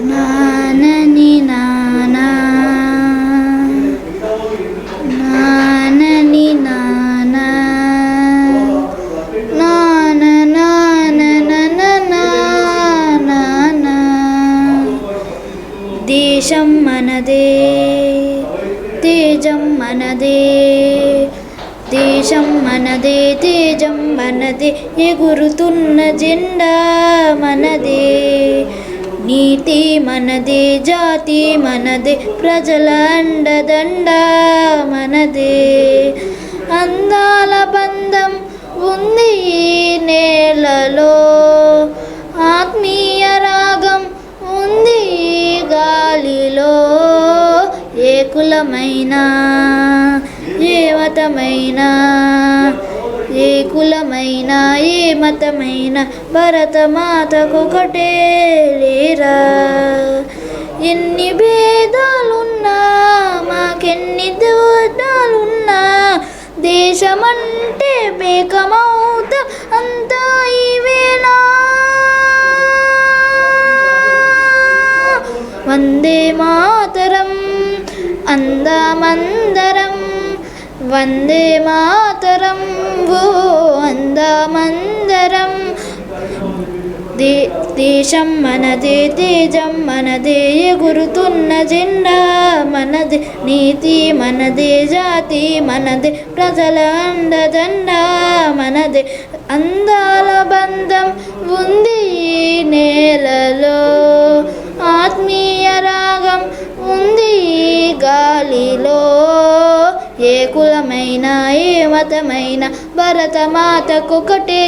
నానని నానా నానని నానా నాన నాన నానా దేశం మనదే తేజం మనదే దేశం మనదే తేజం మనదే ఎగురుతున్న జెండా మనదే నీతి మనదే జాతి మనదే ప్రజల అండదండ మనదే అందాల బంధం ఉంది ఈ నేలలో ఆత్మీయ రాగం ఉంది ఈ గాలిలో ఏ కులమైనా ఏ మతమైనా ఏ కులమైనా ఏ మతమైనా భరతమాతకొకటే లేరా ఎన్ని భేదాలున్నా మాకెన్ని దోషాలున్నా దేశమంటే బేకమౌత అంతా ఈవేళ వందే మాతరం అందమందరం వందే మాతరం ఓ అందమందరం దేశం మనదే తేజం మనదే ఎగురుతున్న జెండా మనదే నీతి మనదే జాతి మనదే ప్రజల అండదండ మనదే అందాల బంధం ఉంది ఈ నేలలో ఆత్మీయ రాగం ఉంది ఈ గాలిలో ఏ కులమైనా ఏ మతమైనా భరతమాతకొకటే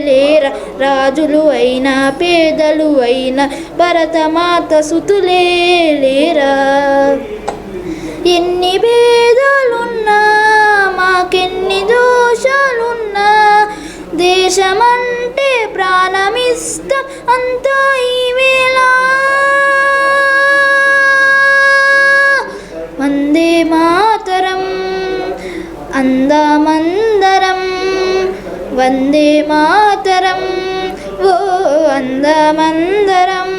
లేరా రాజులు అయినా పేదలు అయినా భరతమాత సుతులే లేరా ఎన్ని భేదాలున్నా మాకెన్ని దోషాలున్నా దేశమంటే ప్రాణమిస్తాం అంతా ఈవేళ వందే మాతరం అందమందరం వందే మాతరం ఓ అందమందరం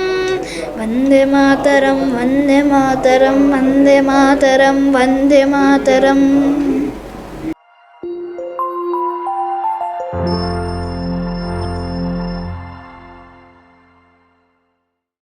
వందే మాతరం వందే మాతరం వందే మాతరం వందే మాతరం